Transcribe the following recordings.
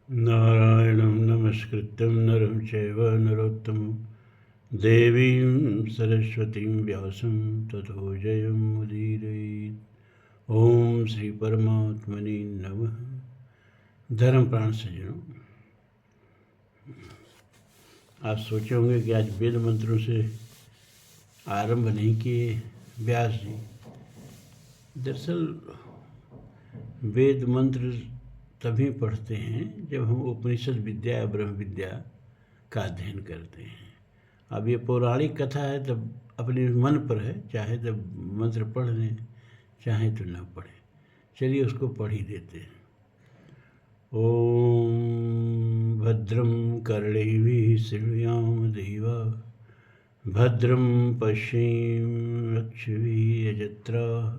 नारायणं नमस्कृत्यं नरं चैव नरोत्तमं देवीं सरस्वतीं व्यासं ततो जयमुदीरयेत्। ओम श्री परमात्मने नमः। धर्म प्राण सज्जनों, आप सोचे होंगे कि आज वेद मंत्रों से आरंभ नहीं किए व्यास जी। दरअसल वेद मंत्र तभी पढ़ते हैं जब हम उपनिषद विद्या या ब्रह्म विद्या का अध्ययन करते हैं। अब ये पौराणिक कथा है, तब अपने मन पर है, चाहे तब मंत्र पढ़ लें चाहे तो न पढ़ें। चलिए उसको पढ़ ही देते हैं। ओम भद्रं कर्णेभिः शृणुयाम देवा, भद्रं पश्येमाक्षभिः यजत्राः,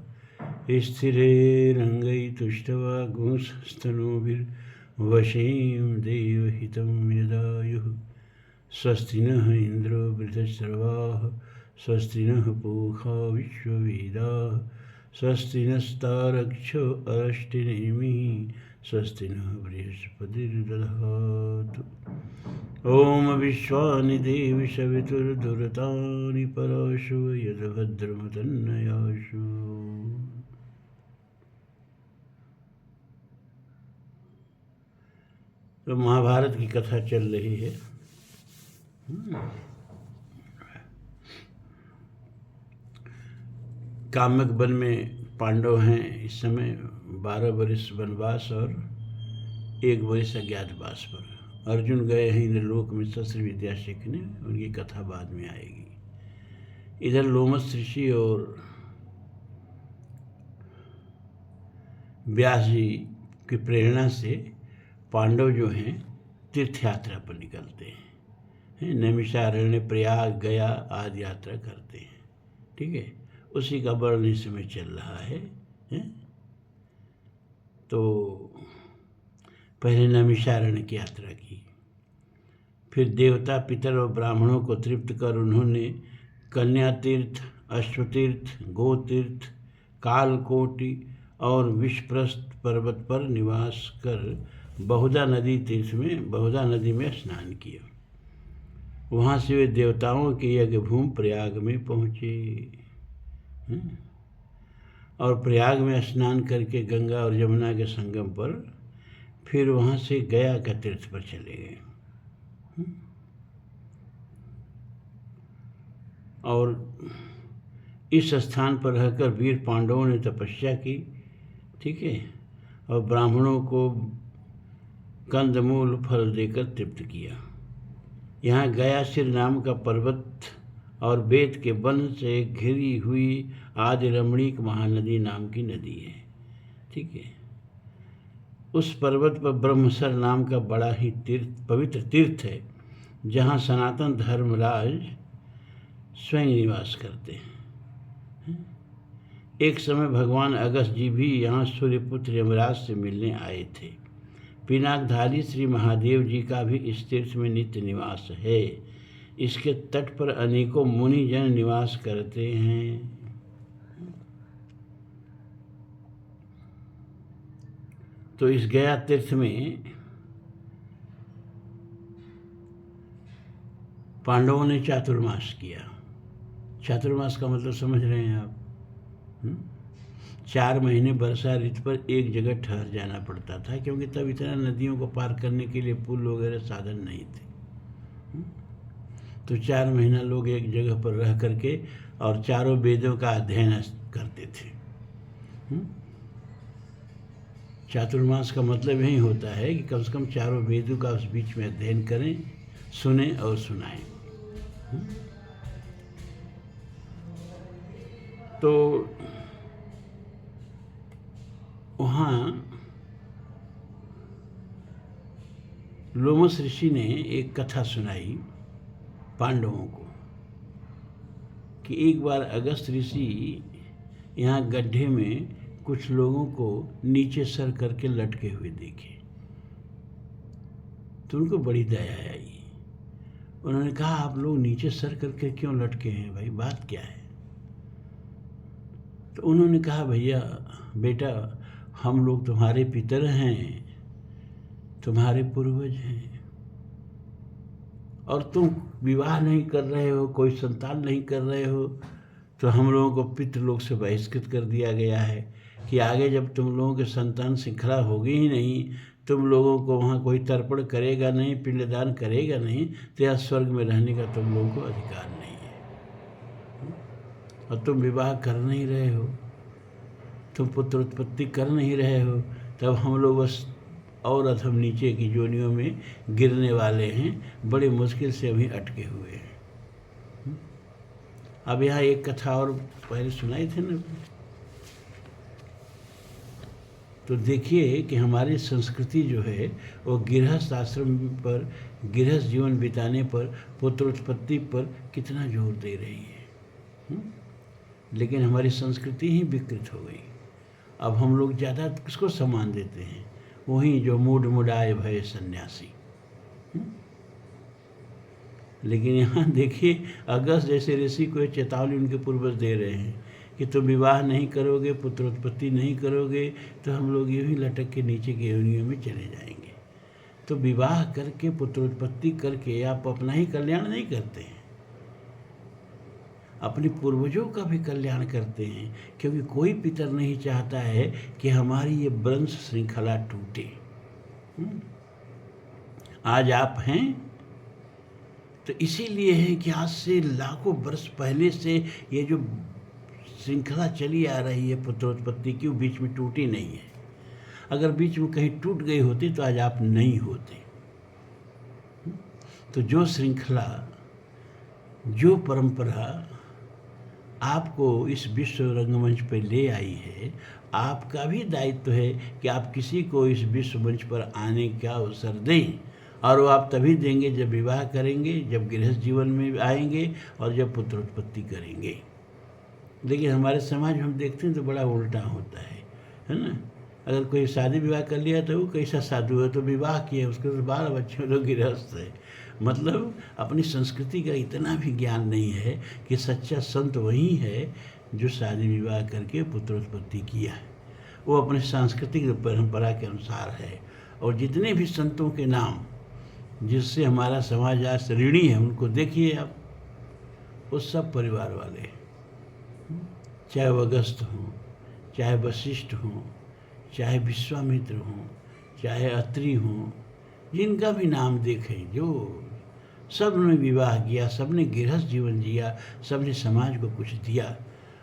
स्थिरैरङ्गैस्तुष्टवागुंस्तनूभिर्वशेम देवहितं यदायुः। स्वस्ति नः इन्द्रो वृद्धश्रवाः, स्वस्ति नः पूषा विश्ववेदाः, स्वस्ति नस्तार्क्ष्यो अरिष्टनेमिः, स्वस्ति नः बृहस्पतिर्दधातु। ओम विश्वानि देवि सवितुर्दुरतानि पराशु यद्भद्रमतन्नयाशु। तो महाभारत की कथा चल रही है। काम्यक वन में पांडव हैं इस समय 12 वर्ष वनवास और 1 वर्ष अज्ञातवास पर। अर्जुन गए हैं इंद्रलोक में शस्त्र विद्या सीखने, उनकी कथा बाद में आएगी। इधर लोमस ऋषि और व्यास जी की प्रेरणा से पांडव जो हैं तीर्थ यात्रा पर निकलते हैं। नैमिषारण्य, प्रयाग, गया आदि यात्रा करते हैं। ठीक है, उसी का वर्णन इस समय चल रहा है। तो पहले नैमिषारण्य की यात्रा की, फिर देवता, पितर और ब्राह्मणों को तृप्त कर उन्होंने कन्या तीर्थ, अश्वतीर्थ, गोतीर्थ, कालकोटि और विषप्रस्थ पर्वत पर निवास कर बहुधा नदी में स्नान किया। वहाँ से वे देवताओं के यज्ञ भूमि प्रयाग में पहुँचे और प्रयाग में स्नान करके गंगा और यमुना के संगम पर फिर वहाँ से गया का तीर्थ पर चले गए। और इस स्थान पर रहकर वीर पांडवों ने तपस्या की। ठीक है, और ब्राह्मणों को कंदमूल फल देकर तृप्त किया। यहाँ गया सिर नाम का पर्वत और वेद के वन से घिरी हुई आदि रमणीक महानदी नाम की नदी है। ठीक है, उस पर्वत पर ब्रह्मसर नाम का बड़ा ही पवित्र तीर्थ है, जहाँ सनातन धर्मराज स्वयं निवास करते हैं। एक समय भगवान अगस्त जी भी यहाँ सूर्यपुत्र यमराज से मिलने आए थे। पिनाकधारी श्री महादेव जी का भी इस तीर्थ में नित्य निवास है। इसके तट पर अनेकों मुनिजन निवास करते हैं। तो इस गया तीर्थ में पांडवों ने चातुर्मास किया। चातुर्मास का मतलब समझ रहे हैं आप? 4 महीने वर्षा ऋतु पर एक जगह ठहर जाना पड़ता था, क्योंकि तब इतना नदियों को पार करने के लिए पुल वगैरह साधन नहीं थे। तो 4 महीना लोग एक जगह पर रह करके और चारों वेदों का अध्ययन करते थे। चातुर्मास का मतलब यही होता है कि कम से कम चारों वेदों का उस बीच में अध्ययन करें, सुने और सुनाएं। तो वहाँ लोमस ऋषि ने एक कथा सुनाई पांडवों को कि एक बार अगस्त ऋषि यहाँ गड्ढे में कुछ लोगों को नीचे सर करके लटके हुए देखे। तो उनको बड़ी दया आई। उन्होंने कहा, आप लोग नीचे सर करके क्यों लटके हैं भाई, बात क्या है? तो उन्होंने कहा, भैया बेटा, हम लोग तुम्हारे पितर हैं, तुम्हारे पूर्वज हैं, और तुम विवाह नहीं कर रहे हो, कोई संतान नहीं कर रहे हो, तो हम लोगों को पितृलोक से बहिष्कृत कर दिया गया है कि आगे जब तुम लोगों के संतान श्रृंखला होगी ही नहीं, तुम लोगों को वहाँ कोई तर्पण करेगा नहीं, पिंडदान करेगा नहीं, तो यह स्वर्ग में रहने का तुम लोगों को अधिकार नहीं है। और तुम विवाह कर नहीं रहे हो, तुम पुत्र उत्पत्ति कर नहीं रहे हो, तब हम लोग बस और अधम नीचे की योनियों में गिरने वाले हैं, बड़ी मुश्किल से अभी अटके हुए हैं। अब यहाँ एक कथा और पहले सुनाई थी ना, तो देखिए कि हमारी संस्कृति जो है वो गृहस्थ आश्रम पर, गृहस्थ जीवन बिताने पर, पुत्र उत्पत्ति पर कितना जोर दे रही है। लेकिन हमारी संस्कृति ही विकृत हो गई। अब हम लोग ज़्यादा किसको सम्मान देते हैं? वही जो मूड मुडाए भय सन्यासी। लेकिन यहाँ देखिए, अगस्त जैसे ऋषि को चेतावनी उनके पूर्वज दे रहे हैं कि तुम विवाह नहीं करोगे, पुत्र उत्पत्ति नहीं करोगे, तो हम लोग यूँ ही लटक के नीचे की योनियों में चले जाएंगे। तो विवाह करके, पुत्र उत्पत्ति करके आप अपना ही कल्याण नहीं करते हैं, अपने पूर्वजों का भी कल्याण करते हैं, क्योंकि कोई पितर नहीं चाहता है कि हमारी ये वंश श्रृंखला टूटे। आज आप हैं तो इसीलिए है कि आज से लाखों वर्ष पहले से ये जो श्रृंखला चली आ रही है पुत्रोत्पत्ति की, वो बीच में टूटी नहीं है। अगर बीच में कहीं टूट गई होती तो आज आप नहीं होते। तो जो श्रृंखला, जो परंपरा आपको इस विश्व रंगमंच पर ले आई है, आपका भी दायित्व है कि आप किसी को इस विश्व मंच पर आने का अवसर दें। और वो आप तभी देंगे जब विवाह करेंगे, जब गृहस्थ जीवन में आएंगे और जब पुत्रोत्पत्ति करेंगे। लेकिन हमारे समाज में हम देखते हैं तो बड़ा उल्टा होता है ना। अगर कोई शादी विवाह कर लिया तो वो कैसा साधु है, तो विवाह किया, उसके तो 12 बच्चे लोग गृहस्थ है। मतलब अपनी संस्कृति का इतना भी ज्ञान नहीं है कि सच्चा संत वही है जो शादी विवाह करके पुत्रोत्पत्ति किया है, वो अपने सांस्कृतिक परंपरा के अनुसार है। और जितने भी संतों के नाम जिससे हमारा समाज आज ऋणी है, उनको देखिए आप, वो सब परिवार वाले, चाहे वो अगस्त हों, चाहे वशिष्ठ हों, चाहे विश्वामित्र हों, चाहे अत्रि हों, जिनका भी नाम देखें, जो सब ने विवाह किया, सब ने गृहस्थ जीवन जिया, सब ने समाज को कुछ दिया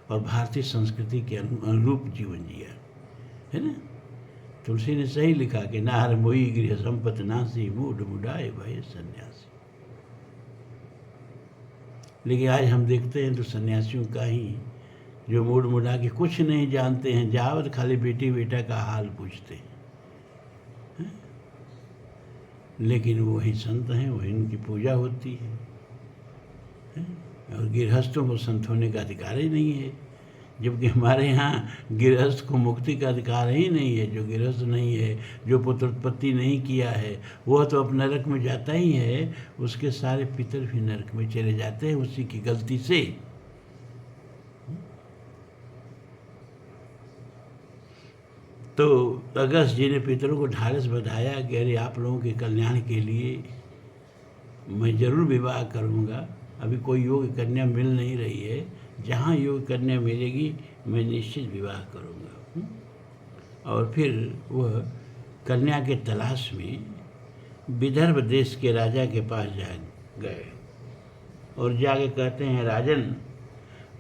और भारतीय संस्कृति के अनुरूप जीवन जिया, है ना। तुलसी ने सही लिखा कि नाहर मोई गृह संपत नासी, मूड मुडाए भय सन्यासी। लेकिन आज हम देखते हैं तो सन्यासियों का ही, जो मूड मुडा के कुछ नहीं जानते हैं, जावत खाली बेटी बेटा का हाल पूछते हैं। लेकिन वही संत हैं, वही उनकी पूजा होती है। और गृहस्थों को संत होने का अधिकार ही नहीं है, जबकि हमारे यहाँ गृहस्थ को मुक्ति का अधिकार ही नहीं है। जो गृहस्थ नहीं है, जो पुत्रोत्पत्ति नहीं किया है, वह तो अब नरक में जाता ही है, उसके सारे पितर भी नरक में चले जाते हैं उसी की गलती से। तो अगस्त जी ने पितरों को ढाढ़स बधाया कि अरे आप लोगों के कल्याण के लिए मैं जरूर विवाह करूँगा। अभी कोई योग्य कन्या मिल नहीं रही है, जहाँ योग्य कन्या मिलेगी मैं निश्चित विवाह करूँगा। और फिर वह कन्या के तलाश में विदर्भ देश के राजा के पास जा गए और जाके कहते हैं, राजन,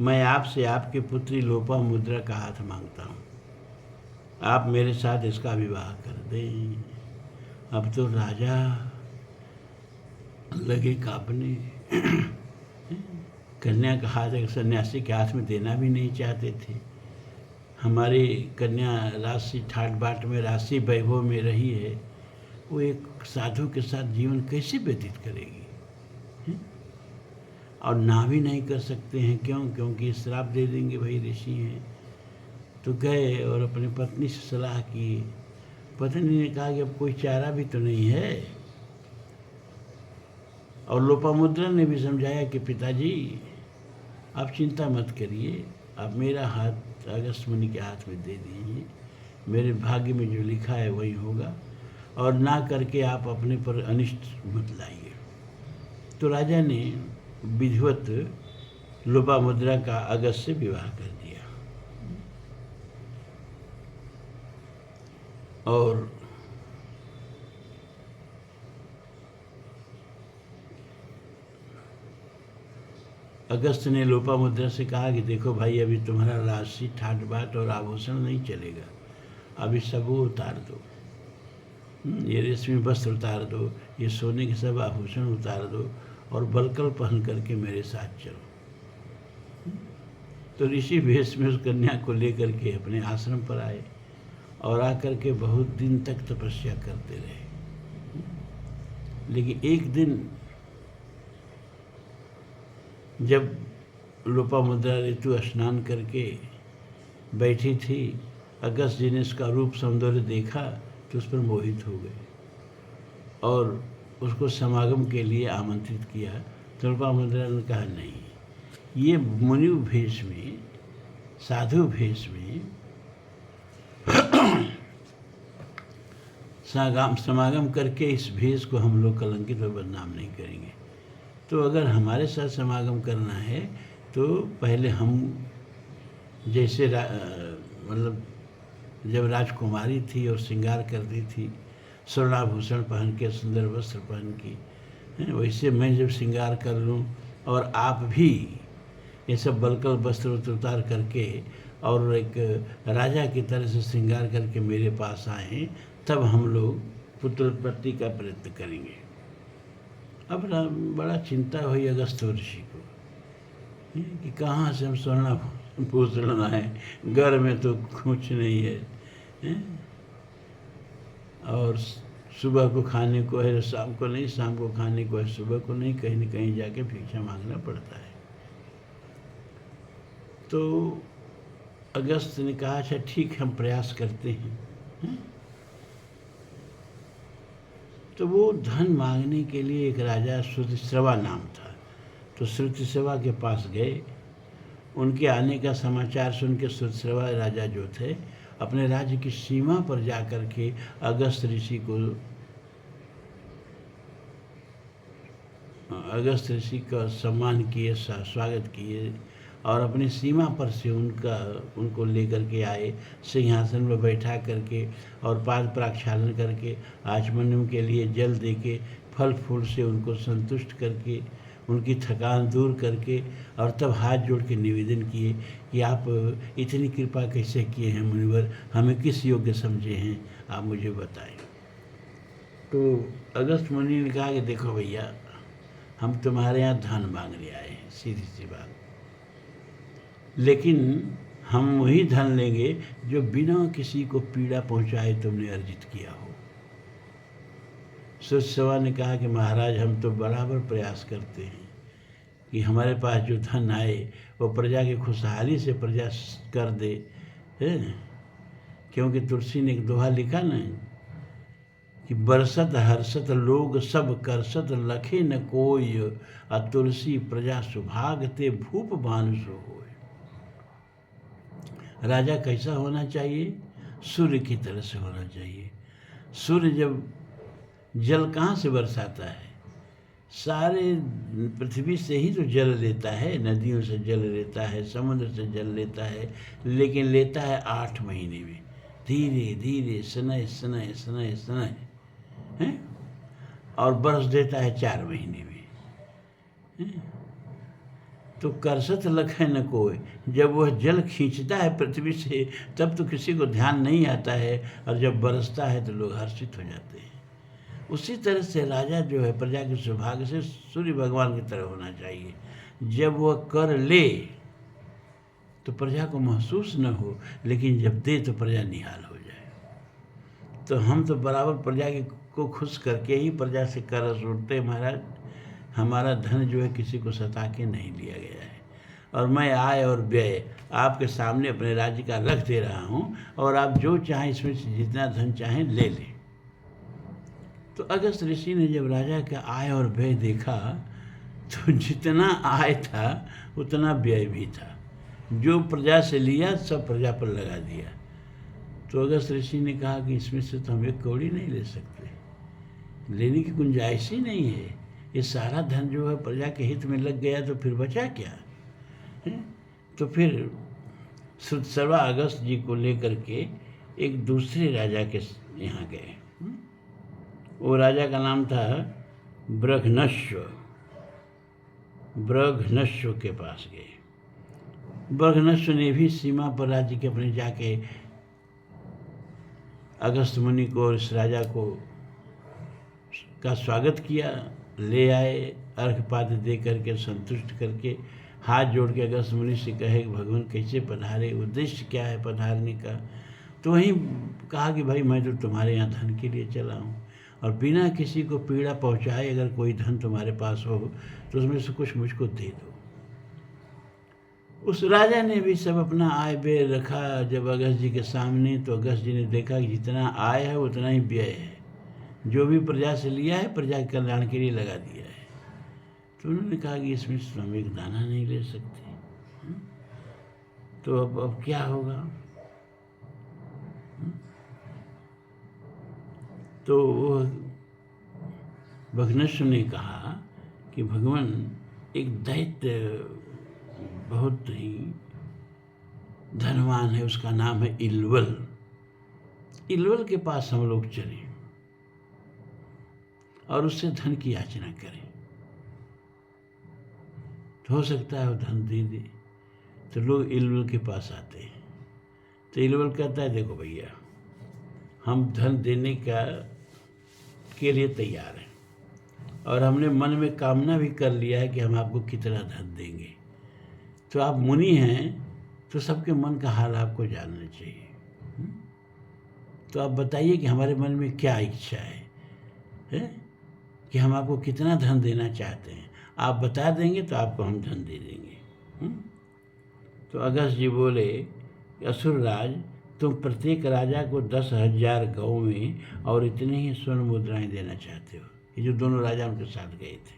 मैं आपसे आपकी पुत्री लोपामुद्रा का हाथ मांगता हूँ, आप मेरे साथ इसका विवाह कर दें। अब तो राजा लगे कांपने, कन्या का हाथ एक सन्यासी के हाथ में देना भी नहीं चाहते थे। हमारी कन्या राशि ठाट बाट में, राशि वैभव में रही है, वो एक साधु के साथ जीवन कैसे व्यतीत करेगी? और ना भी नहीं कर सकते हैं, क्यों? क्योंकि श्राप दे देंगे, भाई ऋषि हैं। तो गए और अपनी पत्नी से सलाह की। पत्नी ने कहा कि अब कोई चारा भी तो नहीं है। और लोपामुद्रा ने भी समझाया कि पिताजी आप चिंता मत करिए, आप मेरा हाथ अगस्त मुनि के हाथ में दे दीजिए, मेरे भाग्य में जो लिखा है वही होगा। और ना करके आप अपने पर अनिष्ट मत लाइए। तो राजा ने विधिवत लोपामुद्रा का अगस्त से विवाह कर दिया। और अगस्त ने लोपामुद्रा से कहा कि देखो भाई, अभी तुम्हारा राशि ठाट बाट और आभूषण नहीं चलेगा, अभी सब वो उतार दो, ये रेशमी वस्त्र उतार दो, ये सोने के सब आभूषण उतार दो और बलकल पहन करके मेरे साथ चलो। तो ऋषि भेष में उस कन्या को लेकर के अपने आश्रम पर आए और आकर के बहुत दिन तक तपस्या करते रहे। लेकिन एक दिन जब लोपामुद्रा ऋतु स्नान करके बैठी थी, अगस्त जी ने उसका रूप सौंदर्य देखा तो उस पर मोहित हो गए और उसको समागम के लिए आमंत्रित किया। तो लोपामुद्रा ने कहा नहीं, ये मुनि भेष में, साधु भेष में समागम करके इस भेष को हम लोग कलंकित और बदनाम नहीं करेंगे। तो अगर हमारे साथ समागम करना है तो पहले हम जैसे मतलब जब राजकुमारी थी और श्रृंगार करती थी, स्वर्णाभूषण पहन के, सुंदर वस्त्र पहन के, वैसे मैं जब श्रृंगार कर लूँ और आप भी ये सब बलकल वस्त्र उतार करके और एक राजा की तरह से श्रृंगार करके मेरे पास आए, तब हम लोग पुत्रोत्पत्ति का प्रयत्न करेंगे। अब बड़ा चिंता हुई अगस्त ऋषि को कि कहाँ से हम स्वर्णाभूषण लाए, घर में तो कुछ नहीं है, और सुबह को खाने को है, शाम को नहीं, शाम को खाने को है, सुबह को नहीं, कहीं न कहीं जाके भिक्षा मांगना पड़ता है। तो अगस्त ने कहा अच्छा ठीक, हम प्रयास करते हैं। तो वो धन मांगने के लिए एक राजा श्रुतिश्रवा नाम था, तो श्रुतिश्रवा के पास गए। उनके आने का समाचार सुन के श्रुतिश्रवा राजा जो थे, अपने राज्य की सीमा पर जाकर के अगस्त ऋषि का सम्मान किए, स्वागत किए और अपनी सीमा पर से उनको लेकर के आए, सिंहासन पर बैठा करके और पाद प्रक्षालन करके, आचमन के लिए जल देके, फल फूल से उनको संतुष्ट करके, उनकी थकान दूर करके, और तब हाथ जोड़ के निवेदन किए कि आप इतनी कृपा कैसे किए हैं मुनिवर, हमें किस योग्य समझे हैं, आप मुझे बताएं। तो अगस्त मुनि ने कहा कि देखो भैया, हम तुम्हारे यहाँ धन मांगने आए हैं, सीधी सी बात, लेकिन हम वही धन लेंगे जो बिना किसी को पीड़ा पहुंचाए तुमने अर्जित किया हो। श्रुतिश्रवा ने कहा कि महाराज, हम तो बराबर प्रयास करते हैं कि हमारे पास जो धन आए वो प्रजा की खुशहाली से प्रजा कर दे, है? क्योंकि तुलसी ने एक दोहा लिखा ना कि बरसत हर्षत लोग सब करसत, लखे न कोई, तुलसी प्रजा सुभागते भूप भानुसो होय। राजा कैसा होना चाहिए? सूर्य की तरह से होना चाहिए। सूर्य जब जल कहाँ से बरसाता है? सारे पृथ्वी से ही तो जल लेता है, नदियों से जल लेता है, समुद्र से जल लेता है, लेकिन लेता है 8 महीने में, धीरे धीरे, सनय सनय सनय सनय, है? और बरस देता है 4 महीने में, है? तो करसत लखे न कोई, जब वह जल खींचता है पृथ्वी से तब तो किसी को ध्यान नहीं आता है, और जब बरसता है तो लोग हर्षित हो जाते हैं। उसी तरह से राजा जो है प्रजा के सौभाग्य से सूर्य भगवान की तरह होना चाहिए। जब वह कर ले तो प्रजा को महसूस न हो, लेकिन जब दे तो प्रजा निहाल हो जाए। तो हम तो बराबर प्रजा को खुश करके ही प्रजा से कर्ज उठते। महाराज, हमारा धन जो है किसी को सता के नहीं लिया गया है, और मैं आय और व्यय आपके सामने अपने राज्य का रख दे रहा हूँ, और आप जो चाहें इसमें से जितना धन चाहें ले लें। तो अगस्त ऋषि ने जब राजा का आय और व्यय देखा तो जितना आय था उतना व्यय भी था। जो प्रजा से लिया सब प्रजा पर लगा दिया, तो अगस्त ऋषि ने कहा कि इसमें से तो हम एक कौड़ी नहीं ले सकते, लेने की गुंजाइश ही नहीं है। ये सारा धन जो है प्रजा के हित में लग गया तो फिर बचा क्या है? तो फिर श्रुतसर्वा अगस्त जी को लेकर के एक दूसरे राजा के यहाँ गए। वो राजा का नाम था ब्रघनश्व। ब्रघनश्व के पास गए। ब्रघनश्व ने भी सीमा पर राज्य के अपने जाके अगस्त मुनि को और इस राजा को का स्वागत किया, ले आए, अर्घपाद्य दे करके संतुष्ट करके हाथ जोड़ के अगस्त मुनि से कहे कि भगवान कैसे पधारे, उद्देश्य क्या है पधारने का। तो वहीं कहा कि भाई मैं तो तुम्हारे यहाँ धन के लिए चला हूँ, और बिना किसी को पीड़ा पहुँचाए अगर कोई धन तुम्हारे पास हो तो उसमें से कुछ मुझको दे दो। उस राजा ने भी सब अपना आय व्यय रखा जब अगस्त जी के सामने, तो अगस्त जी ने देखा कि जितना आय है उतना ही व्यय है, जो भी प्रजा से लिया है प्रजा के कल्याण के लिए लगा दिया है। तो उन्होंने कहा कि इसमें से हम एक दाना नहीं ले सकते। तो अब क्या होगा? तो भग्नेश्वर ने कहा कि भगवान एक दैत्य बहुत ही धनवान है, उसका नाम है इल्वल। इल्वल के पास हम लोग चलें और उससे धन की याचना करें, तो हो सकता है वो धन दे दे। तो लोग इल्वल के पास आते हैं। तो इल्वल कहता है देखो भैया, हम धन देने के लिए तैयार हैं, और हमने मन में कामना भी कर लिया है कि हम आपको कितना धन देंगे। तो आप मुनि हैं तो सबके मन का हाल आपको जानना चाहिए। तो आप बताइए कि हमारे मन में क्या इच्छा है कि हम आपको कितना धन देना चाहते हैं। आप बता देंगे तो आपको हम धन दे देंगे। तो अगस्त जी बोले, असुरराज, तुम प्रत्येक राजा को 10,000 गौ में और इतने ही स्वर्ण मुद्राएं देना चाहते हो। ये जो दोनों राजा उनके साथ गए थे,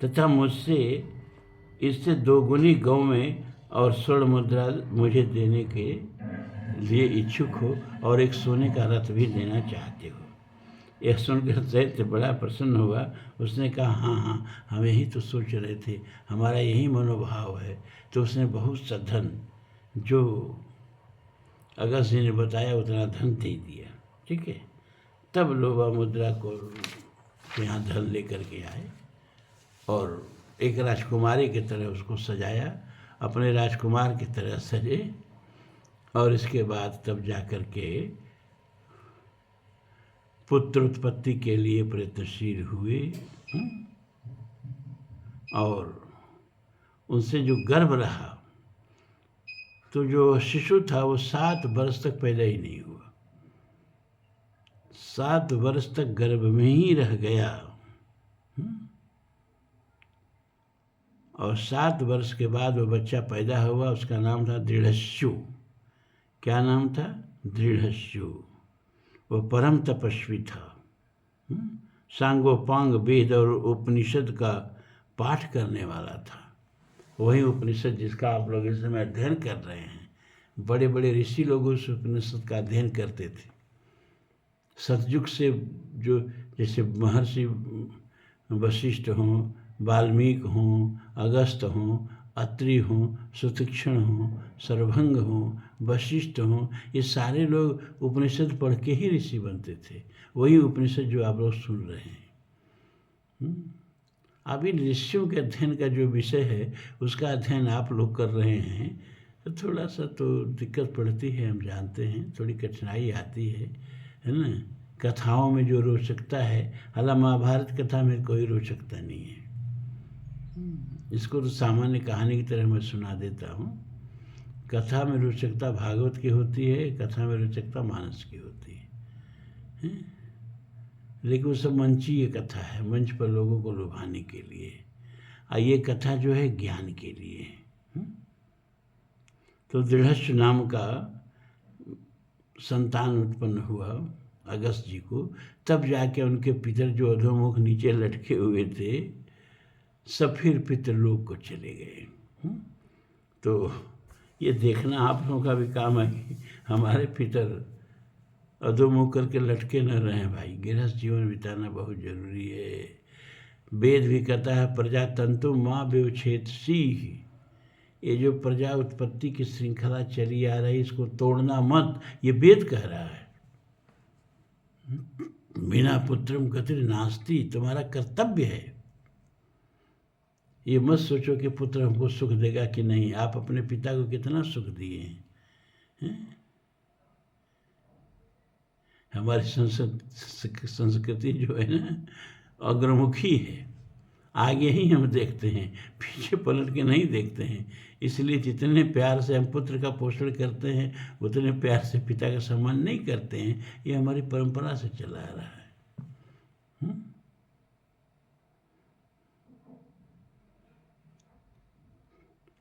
तथा मुझसे इससे 2 गुनी गौ में और स्वर्ण मुद्रा मुझे देने के लिए इच्छुक हो, और एक सोने का रथ भी देना चाहते हो। यह सुनकर दैत्य बड़ा प्रसन्न हुआ। उसने कहा हाँ हाँ, हम यही तो सोच रहे थे, हमारा यही मनोभाव है। तो उसने बहुत सा धन, जो अगस्त जी ने बताया उतना धन दे दिया। ठीक है। तब लोपामुद्रा को यहाँ धन लेकर के आए और एक राजकुमारी की तरह उसको सजाया, अपने राजकुमार की तरह सजे, और इसके बाद तब जा कर के पुत्र उत्पत्ति के लिए प्रयत्नशील हुए। और उनसे जो गर्भ रहा, तो जो शिशु था वो 7 वर्ष तक पैदा ही नहीं हुआ, 7 वर्ष तक गर्भ में ही रह गया। और 7 वर्ष के बाद वो बच्चा पैदा हुआ, उसका नाम था दृढ़स्यु। क्या नाम था? दृढ़स्यु। वह परम तपस्वी था, सांगोपांग वेद और उपनिषद का पाठ करने वाला था। वही उपनिषद जिसका आप लोग इस समय अध्ययन कर रहे हैं, बड़े बड़े ऋषि लोग उस उपनिषद का अध्ययन करते थे। सतयुग से जो, जैसे महर्षि वशिष्ठ हों, वाल्मीकि हों, अगस्त हों, अत्रि हों, सुतीक्ष्ण हों, सर्वभंग हों, वशिष्ठ हों, ये सारे लोग उपनिषद पढ़ के ही ऋषि बनते थे। वही उपनिषद जो आप लोग सुन रहे हैं। अब इन ऋषियों के अध्ययन का जो विषय है उसका अध्ययन आप लोग कर रहे हैं, तो थोड़ा सा तो दिक्कत पड़ती है, हम जानते हैं, थोड़ी कठिनाई आती है ना। कथाओं में जो रोचकता है, हालांकि महाभारत कथा में कोई रोचकता नहीं है। इसको तो सामान्य कहानी की तरह मैं सुना देता हूँ। कथा में रोचकता भागवत की होती है, कथा में रोचकता मानस की होती है। लेकिन वो सब मंचीय कथा है, मंच पर लोगों को लुभाने के लिए। और ये कथा जो है ज्ञान के लिए। तो दृढ़स्यु नाम का संतान उत्पन्न हुआ अगस्त जी को। तब जाके उनके पितर जो अधोमुख नीचे लटके हुए थे, सब फिर पितृलोक को चले गए। तो ये देखना आप लोगों का भी काम है कि हमारे पितर अधोमुख करके लटके न रहें भाई। गृहस्थ जीवन बिताना बहुत जरूरी है। वेद भी कहता है प्रजातंतु माँ व्यवच्छेदसी। ये जो प्रजा उत्पत्ति की श्रृंखला चली आ रही इसको तोड़ना मत, ये वेद कह रहा है। बिना पुत्रम गतिर् नास्ति, तुम्हारा कर्तव्य है। ये मत सोचो कि पुत्र हमको सुख देगा कि नहीं। आप अपने पिता को कितना सुख दिए हैं। हमारी संस्कृति जो है ना अग्रमुखी है। आगे ही हम देखते हैं, पीछे पलट के नहीं देखते हैं। इसलिए जितने प्यार से हम पुत्र का पोषण करते हैं उतने प्यार से पिता का सम्मान नहीं करते हैं। ये हमारी परंपरा से चला आ रहा है।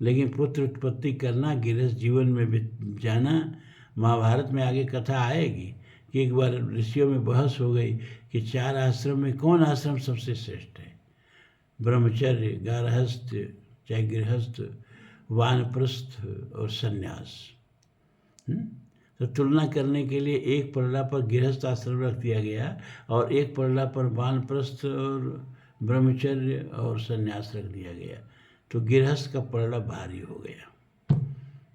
लेकिन पुत्र उत्पत्ति करना, गृहस्थ जीवन में जाना, महाभारत में आगे कथा आएगी कि एक बार ऋषियों में बहस हो गई कि 4 आश्रम में कौन आश्रम सबसे श्रेष्ठ है। ब्रह्मचर्य, गारहस्थ चाहे गृहस्थ, वानप्रस्थ और सन्यास। तो तुलना करने के लिए एक पलड़ा पर गृहस्थ आश्रम रख दिया गया और एक पलड़ा पर वानप्रस्थ और ब्रह्मचर्य और सन्यास रख दिया गया। तो गृहस्थ का पलड़ा भारी हो गया।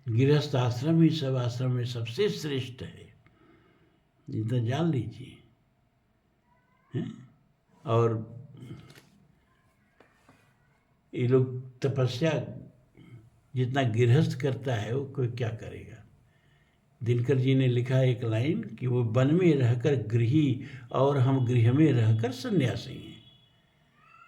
गृहस्थ आश्रम ही सब आश्रम में सबसे श्रेष्ठ है, इतना जान लीजिए। और ये लोग तपस्या जितना गृहस्थ करता है वो कोई क्या करेगा। दिनकर जी ने लिखा एक लाइन कि वो वन में रहकर गृही और हम गृह में रहकर सन्यासी हैं।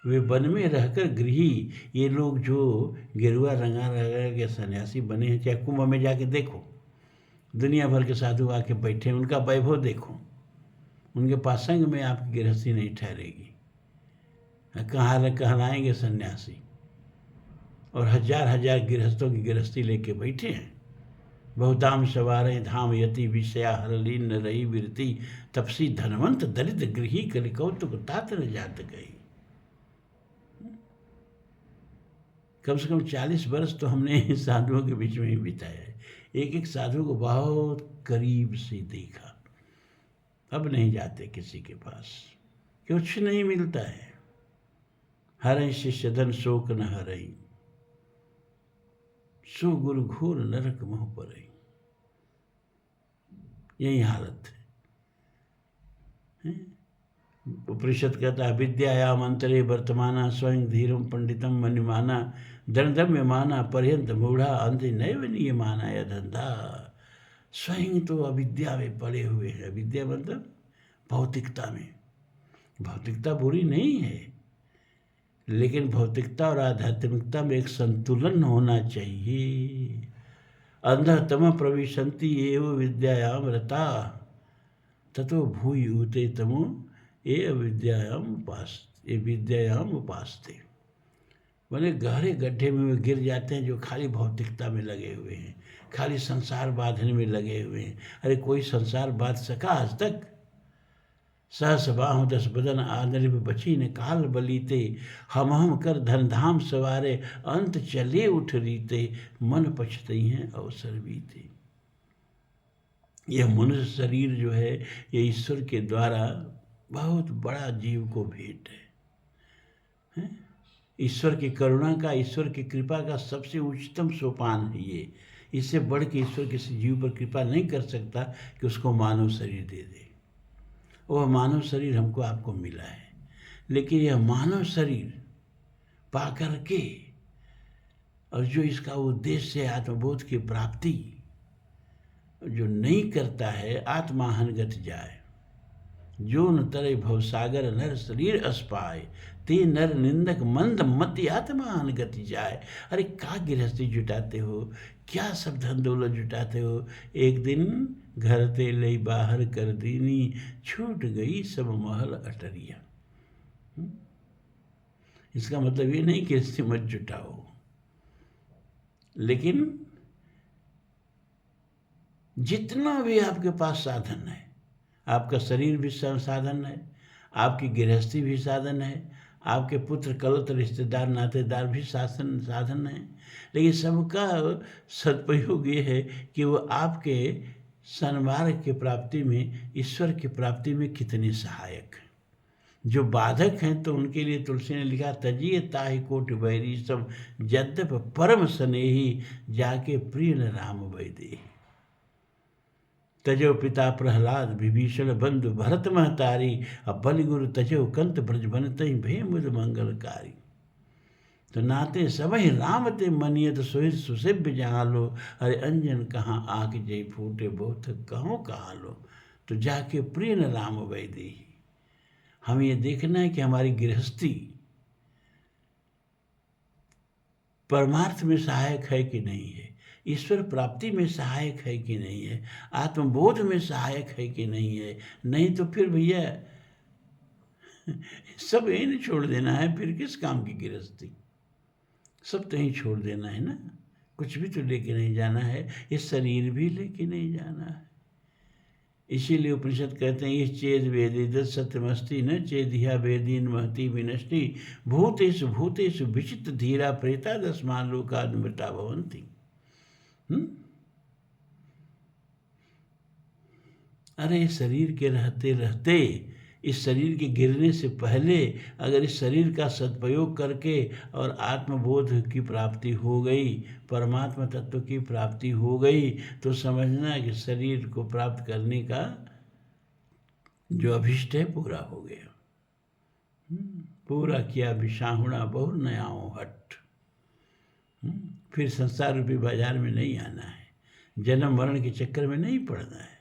वे वन में रहकर गृही, ये लोग जो गेरुआ रंगा रंगा के सन्यासी बने हैं, चाहे कुंभ में जाके देखो, दुनिया भर के साधु आके बैठे हैं, उनका वैभव देखो, उनके पासंग में आपकी गृहस्थी नहीं ठहरेगी। कहाँ कहलाएंगे सन्यासी, और हजार हजार गृहस्थों की गृहस्थी लेके बैठे हैं। बहुताम सवारें धाम यति विषया हरलीन न रही विरति, तपसी धनवंत दरिद्र गृही कलि कौतुक तात न जात गई। कम से कम 40 वर्ष तो हमने साधुओं के बीच में ही बिताया है। एक एक साधु को बहुत करीब से देखा। अब नहीं जाते किसी के पास, कुछ नहीं मिलता है। हरई शिष्यधन शोक न हरई, सो गुरु घोर नरक मोह परई। यही हालत है। उपनिषद कहता है विद्यायाम अंतरे वर्तमाना स्वयं धीरम पंडितम मन्यमाना दंडम्य माना पर्यंत मूढ़ा अंधे नैव नियमाना या धंधा। स्वयं तो अविद्या में पड़े हुए हैं। अविद्या मतलब भौतिकता में। भौतिकता बुरी नहीं है, लेकिन भौतिकता और आध्यात्मिकता में एक संतुलन होना चाहिए। अंधः तम प्रविशन्ति एव विद्यायाम रता, ततो भूय ऊते तमो ये विद्यायाम उपासते। बोले गहरे गड्ढे में वे गिर जाते हैं जो खाली भौतिकता में लगे हुए हैं, खाली संसार बांधने में लगे हुए हैं। अरे कोई संसार बांध सका आज तक? सहस बाहु 10 बदन आदर बची ने काल बलीते, हम कर धनधाम सवारे अंत चले उठ रीते, मन पछतई हैं अवसर बीते। यह मनुष्य शरीर जो है ये ईश्वर के द्वारा बहुत बड़ा जीव को भेंट है। ईश्वर की करुणा का, ईश्वर की कृपा का सबसे उच्चतम सोपान है ये। इससे बढ़ के ईश्वर किसी जीव पर कृपा नहीं कर सकता कि उसको मानव शरीर दे दे। वह मानव शरीर हमको आपको मिला है, लेकिन यह मानव शरीर पा करके और जो इसका उद्देश्य है आत्मबोध की प्राप्ति, जो नहीं करता है आत्माहन गत जाए। जो न तरे भवसागर नर शरीर अस्पाए, ते नर निंदक मंद मति आत्माहन गति जाए। अरे क्या गृहस्थी जुटाते हो, क्या सब धन दौलत जुटाते हो, एक दिन घर ते ले बाहर कर दीनी, छूट गई सब महल अटरिया। इसका मतलब ये नहीं कि इससे मत जुटाओ, लेकिन जितना भी आपके पास साधन है, आपका शरीर भी साधन है, आपकी गृहस्थी भी साधन है, आपके पुत्र कलत्र रिश्तेदार नातेदार भी साधन हैं, लेकिन सबका सदुपयोग ये है कि वो आपके सन्मार्ग की प्राप्ति में, ईश्वर की प्राप्ति में कितने सहायक हैं। जो बाधक हैं तो उनके लिए तुलसी ने लिखा, तजिए ताहि कोटि बैरी सब यद्यप परम स्नेही जाके प्रिय न राम वैदेही। तजो पिता प्रहलाद विभीषण बंधु भरत महतारी, अब बलिगुरु तजो कंत ब्रज बनतहि भे मुद मंगलकारी। तो नाते सबहि राम ते मनियत सोहित सुसेव्य जहाँ लो, अरे अंजन कहाँ आँख जय फूटे बहुत कहो कहाँ लो। तो जाके प्रिय न राम वैदेही। हमें ये देखना है कि हमारी गृहस्थी परमार्थ में सहायक है कि नहीं है, ईश्वर प्राप्ति में सहायक है कि नहीं है, आत्मबोध में सहायक है कि नहीं है। नहीं तो फिर भैया सब यही नहीं छोड़ देना है, फिर किस काम की गृहस्थी, सब तो यहीं छोड़ देना है ना। कुछ भी तो लेके नहीं जाना है, ये शरीर भी लेके नहीं जाना है। इसीलिए उपनिषद कहते हैं, इस चेद वेदित सत्यमस्ति न चेदिया वेदीन महति विनष्टि, भूतेषु भूतेषु विचित्र धीरा प्रेता दस्मान लोकादमृता भवन्ति। अरे शरीर के रहते रहते, इस शरीर के गिरने से पहले अगर इस शरीर का सदुपयोग करके और आत्मबोध की प्राप्ति हो गई, परमात्मा तत्व की प्राप्ति हो गई, तो समझना कि शरीर को प्राप्त करने का जो अभिष्ट है पूरा हो गया। पूरा किया विषाहुणा बहु नयाओ हट। फिर संसार रूपी बाजार में नहीं आना है, जन्म मरण के चक्कर में नहीं पड़ना है।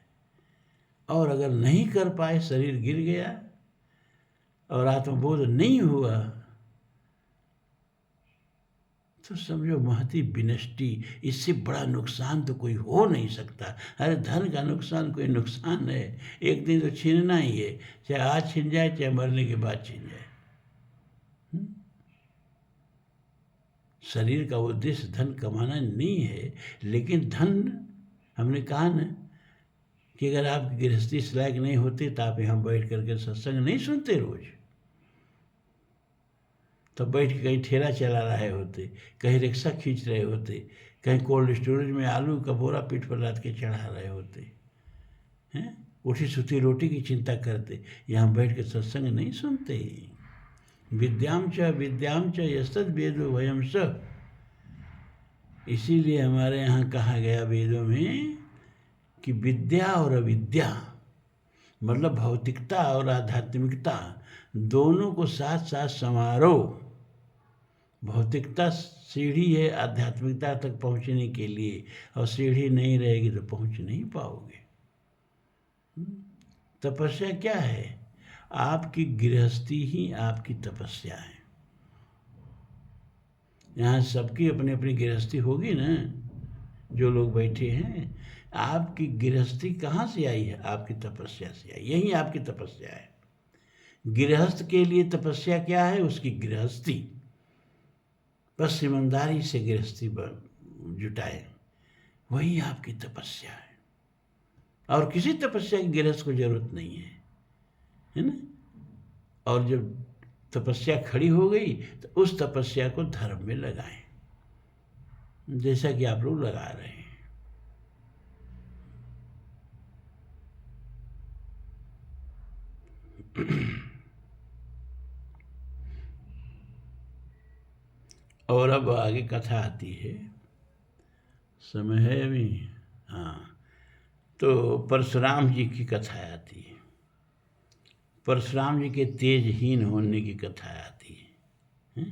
और अगर नहीं कर पाए, शरीर गिर गया और आत्मबोध नहीं हुआ, तो समझो महती विनष्टि। इससे बड़ा नुकसान तो कोई हो नहीं सकता। अरे धन का नुकसान कोई नुकसान है, एक दिन तो छीनना ही है, चाहे आज छीन जाए चाहे मरने के बाद छीन जाए। शरीर का उद्देश्य धन कमाना नहीं है, लेकिन धन, हमने कहा ना कि अगर आप गृहस्थी इस लायक नहीं होते तो आप यहाँ बैठ करके सत्संग नहीं सुनते रोज। तो बैठ के कहीं ठेला चला रहे होते, कहीं रिक्शा खींच रहे होते, कहीं कोल्ड स्टोरेज में आलू का बोरा पीठ पर लाद के चढ़ा रहे होते हैं, उठी सुती रोटी की चिंता करते। यहाँ बैठ के सत्संग नहीं सुनते। विद्याम च यस्तद वेदो वयम स। इसीलिए हमारे यहाँ कहा गया वेदों में कि विद्या और अविद्या, मतलब भौतिकता और आध्यात्मिकता दोनों को साथ साथ संवारो। भौतिकता सीढ़ी है आध्यात्मिकता तक पहुंचने के लिए, और सीढ़ी नहीं रहेगी तो पहुंच नहीं पाओगे। तपस्या क्या है? आपकी गृहस्थी ही आपकी तपस्या है। यहाँ सबकी अपनी अपनी गृहस्थी होगी ना, जो लोग बैठे हैं। आपकी गृहस्थी कहाँ से आई है? आपकी तपस्या से आई। यही आपकी तपस्या है। गृहस्थ के लिए तपस्या क्या है? उसकी गृहस्थी। बस ईमानदारी से गृहस्थी जुटाए, वही आपकी तपस्या है। और किसी तपस्या की गृहस्थ को जरूरत नहीं है ना। और जब तपस्या खड़ी हो गई तो उस तपस्या को धर्म में लगाएं, जैसा कि आप लोग लगा रहे हैं। और अब आगे कथा आती है, समय है अभी। हाँ, तो परशुराम जी की कथा आती है। परशुराम जी के तेजहीन होने की कथा आती है।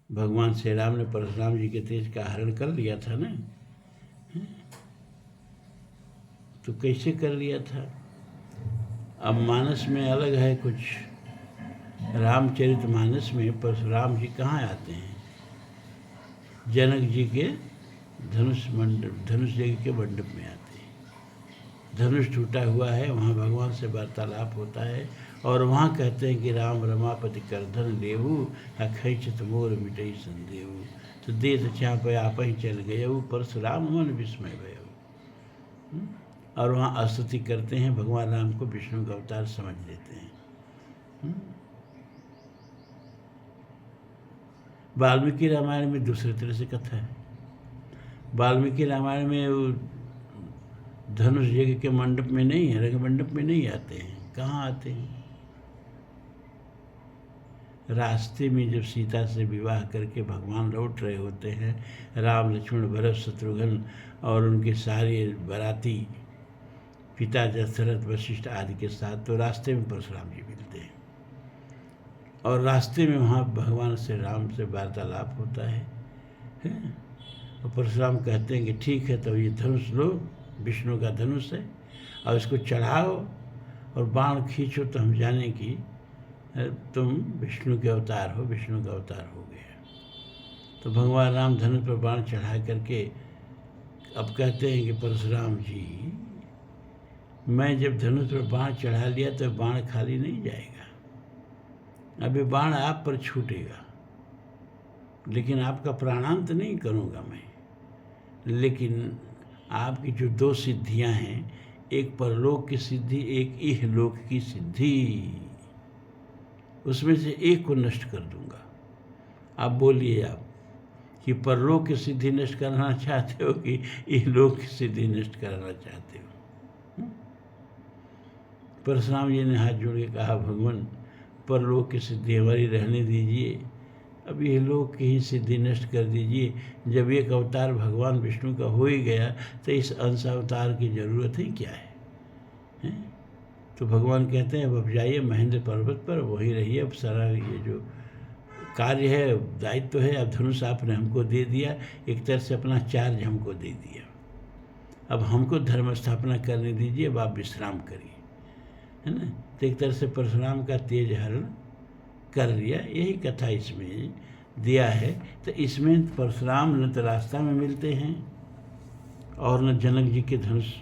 भगवान श्री राम ने परशुराम जी के तेज का हरण कर लिया था ना। तो कैसे कर लिया था? अब मानस में अलग है कुछ। रामचरित मानस में परशुराम जी कहाँ आते हैं? जनक जी के धनुष यज्ञ के मंडप में आते हैं। धनुष टूटा हुआ है, वहाँ भगवान से वार्तालाप होता है और वहाँ कहते हैं कि राम रमापति करधन लेहू अखै चित मोर मिटई संदेहू। तो दे तो चाप आप ही चल गए, वो परशुराम मन विस्मय भय। और वहाँ स्तुति करते हैं, भगवान राम को विष्णु का अवतार समझ लेते हैं। वाल्मीकि रामायण में दूसरे तरह से कथा है। वाल्मीकि रामायण में वो धनुष यज्ञ के मंडप में नहीं है, रंग मंडप में नहीं आते हैं। कहाँ आते हैं? रास्ते में जब सीता से विवाह करके भगवान लौट रहे होते हैं, राम लक्ष्मण भरत शत्रुघ्न और उनके सारे बाराती पिता दशरथ वशिष्ठ आदि के साथ, तो रास्ते में परशुराम जी मिलते हैं और रास्ते में वहाँ भगवान से राम से वार्तालाप होता है। और परशुराम कहते हैं कि ठीक है, तो ये धनुष लो, विष्णु का धनुष है, और इसको चढ़ाओ और बाण खींचो तो हम जाने कि तुम विष्णु के अवतार हो, विष्णु का अवतार हो गया। तो भगवान राम धनुष पर बाण चढ़ा करके अब कहते हैं कि परशुराम जी, मैं जब धनुष पर बाण चढ़ा लिया तो बाण खाली नहीं जाएगा, अभी बाण आप पर छूटेगा, लेकिन आपका प्राणांत नहीं करूँगा मैं। लेकिन आपकी जो दो सिद्धियां हैं, एक परलोक की सिद्धि, एक इहलोक की सिद्धि, उसमें से एक को नष्ट कर दूंगा। आप बोलिए, आप कि परलोक की सिद्धि नष्ट कराना चाहते हो कि इहलोक की सिद्धि नष्ट कराना चाहते हो? परशुराम जी ने हाथ जोड़ के कहा, भगवान परलोक की सिद्धि हमारी रहने दीजिए, अब ये लोक की ही सिद्धि नष्ट कर दीजिए। जब एक अवतार भगवान विष्णु का हो ही गया तो इस अंश अवतार की जरूरत ही क्या है? तो भगवान कहते हैं, अब जाइए महेंद्र पर्वत पर, वहीं रहिए, अब सारा ये जो कार्य है, दायित्व है, अब धनुष आपने हमको दे दिया, एक तरह से अपना चार्ज हमको दे दिया, अब हमको धर्म स्थापना करने दीजिए, अब आप विश्राम करिए, है ना। तो एक तरह से परशुराम का तेज हरण कर लिया, यही कथा इसमें दिया है। तो इसमें परशुराम न तो रास्ता में मिलते हैं और न जनक जी के धनुष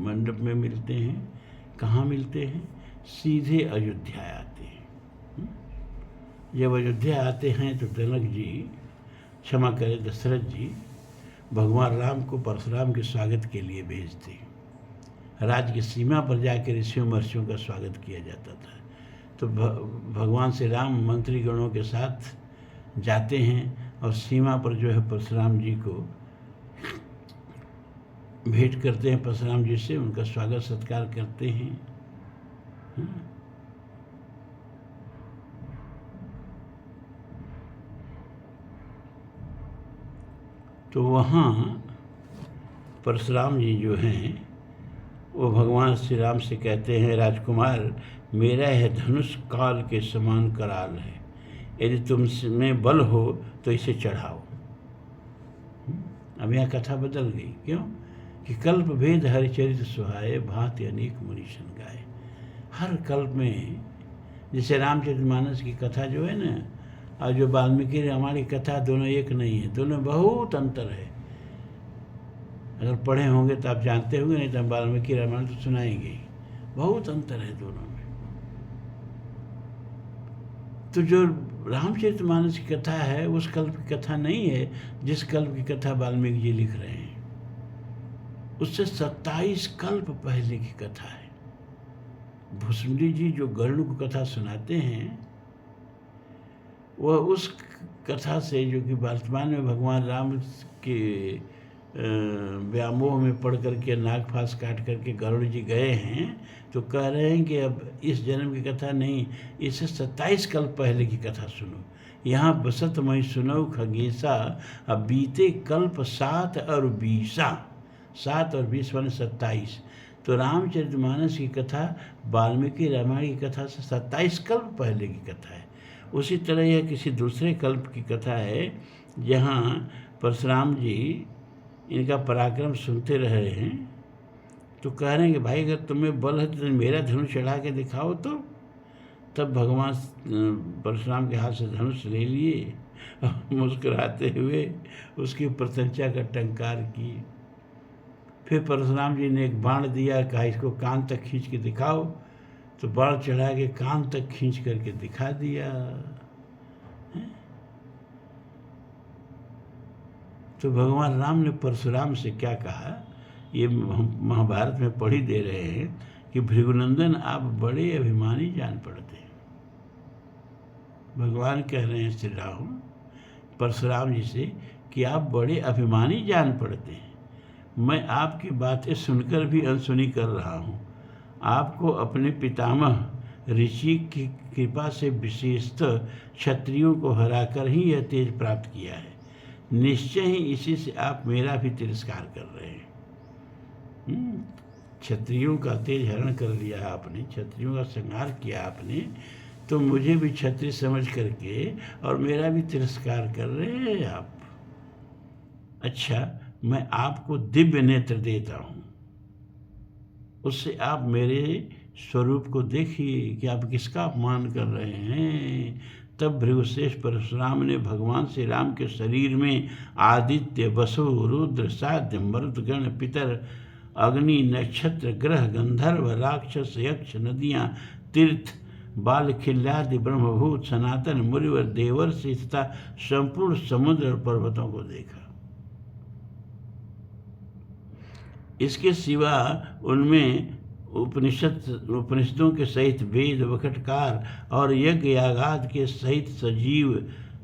मंडप में मिलते हैं। कहाँ मिलते हैं? सीधे अयोध्या आते हैं। जब अयोध्या आते हैं तो जनक जी, क्षमा करें दशरथ जी, भगवान राम को परशुराम के स्वागत के लिए भेजते हैं। राज्य की सीमा पर जाकर ऋषियों महर्षियों का स्वागत किया जाता था। तो भगवान श्री राम मंत्रीगणों के साथ जाते हैं और सीमा पर जो है परशुराम जी को भेंट करते हैं, परशुराम जी से उनका स्वागत सत्कार करते हैं। तो वहाँ परशुराम जी जो हैं वो भगवान श्री राम से कहते हैं, राजकुमार मेरा है धनुष काल के समान कराल है, यदि तुम में बल हो तो इसे चढ़ाओ। अब यहाँ कथा बदल गई, क्यों? कि कल्प भेद हरिचरित सुहाए, भांति अनेक मुनीशन गाए। हर कल्प में, जैसे रामचरितमानस की कथा जो है ना और जो वाल्मीकि रामायण की कथा, दोनों एक नहीं है, दोनों बहुत अंतर है। अगर पढ़े होंगे तो आप जानते होंगे, नहीं तो हम वाल्मीकि रामायण तो सुनाएंगे। बहुत अंतर है दोनों में। तो जो रामचरितमानस की कथा है उस कल्प की कथा नहीं है जिस कल्प की कथा वाल्मीकि जी लिख रहे हैं। उससे 27 कल्प पहले की कथा है। भुसुंडी जी जो गरुड़ को कथा सुनाते हैं वह उस कथा से, जो कि वर्तमान में भगवान राम के व्यामोह में पढ़ करके नागफास काट करके गरुड़ जी गए हैं, तो कह रहे हैं कि अब इस जन्म की कथा नहीं, इससे 27 कल्प पहले की कथा सुनो। यहाँ बसत मई सुनो खगेसा, अब बीते कल्प 7 और 20, 7 और 20 माने 27। तो रामचरितमानस की कथा वाल्मीकि रामायण की कथा से 27 कल्प पहले की कथा है। उसी तरह यह किसी दूसरे कल्प की कथा है जहाँ परशुराम जी इनका पराक्रम सुनते रहे हैं, तो कह रहे हैं कि भाई अगर तुम्हें बल है तो मेरा धनुष चढ़ा के दिखाओ। तो तब भगवान परशुराम के हाथ से धनुष ले लिए और मुस्कुराते हुए उसकी प्रशंसा का टंकार किए। फिर परशुराम जी ने एक बाण दिया, कहा इसको कान तक खींच के दिखाओ, तो बाण चढ़ा के कान तक खींच करके दिखा दिया। तो भगवान राम ने परशुराम से क्या कहा, ये हम महाभारत में पढ़ ही दे रहे हैं कि भृगुनंदन आप बड़े अभिमानी जान पड़ते हैं। भगवान कह रहे हैं श्री राम परशुराम जी से कि आप बड़े अभिमानी जान पड़ते हैं। मैं आपकी बातें सुनकर भी अनसुनी कर रहा हूँ। आपको अपने पितामह ऋषि की कृपा से विशेषतः क्षत्रियों को हराकर ही यह तेज प्राप्त किया है। निश्चय ही इसी से आप मेरा भी तिरस्कार कर रहे हैं। क्षत्रियों का तेज हरण कर लिया आपने, क्षत्रियों का संहार किया आपने, तो मुझे भी क्षत्रिय समझ करके और मेरा भी तिरस्कार कर रहे हैं आप। अच्छा, मैं आपको दिव्य नेत्र देता हूँ, उससे आप मेरे स्वरूप को देखिए कि आप किसका अपमान कर रहे हैं। तब भृगुश्रेष्ठ परशुराम ने भगवान श्री राम के शरीर में आदित्य, वसु, रुद्र, साध्य, मरुदगण, पितर, अग्नि, नक्षत्र, ग्रह, गंधर्व, राक्षस, यक्ष, नदियाँ, तीर्थ, बाल, खिल्यादि, ब्रह्मभूत, सनातन, मुनिवर, देवर्षि तथा संपूर्ण समुद्र और पर्वतों को देखा। इसके सिवा उनमें उपनिषदों के सहित वेद, वखटकार और यज्ञ यागाद के सहित सजीव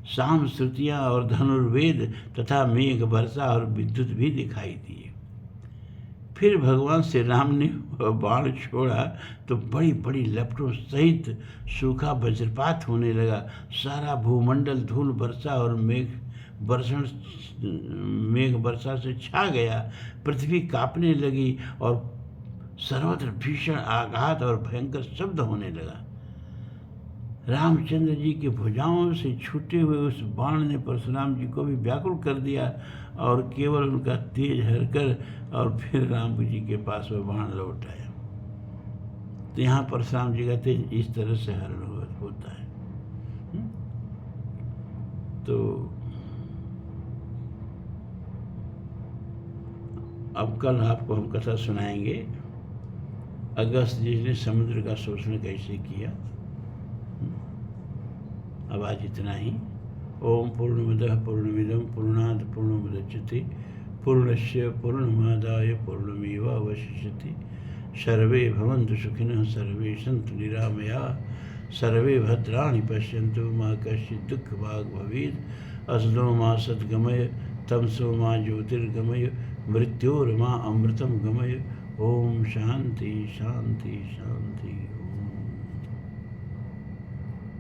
साम श्रुतियाँ और धनुर्वेद तथा मेघ वर्षा और विद्युत भी दिखाई दिए। फिर भगवान श्री राम ने बाण छोड़ा तो बड़ी बड़ी लपटों सहित सूखा वज्रपात होने लगा। सारा भूमंडल धूल वर्षा और मेघ वर्षा से छा गया। पृथ्वी कांपने लगी और सर्वत्र भीषण आघात और भयंकर शब्द होने लगा। रामचंद्र जी की भुजाओं से छूटे हुए उस बाण ने परशुराम जी को भी व्याकुल कर दिया और केवल उनका तेज हरकर और फिर राम जी के पास वह बाण लौट आया। तो यहाँ परशुराम जी का तेज इस तरह से हरण होता है। तो अब कल आपको हम कथा सुनाएंगे अगस्त जी ने समुद्र का शोषण कैसे किया। अब आज इतना ही। ओम पूर्णमदः पूर्णमिदं पूर्णात् पूर्णमुदच्यते पूर्णस्य पूर्णमादाय पूर्णमेवावशिष्यते। सर्वे भवन्तु सुखिनः, सर्वे सन्तु निरामयाः, सर्वे भद्राणि पश्यन्तु मा कश्चित् दुःखभाग् भवेत्। असतो मा सद्गमय तमसो मा ज्योतिर्गमय मृत्योर्मा अमृतं गमय। ओम शांति शांति शांति।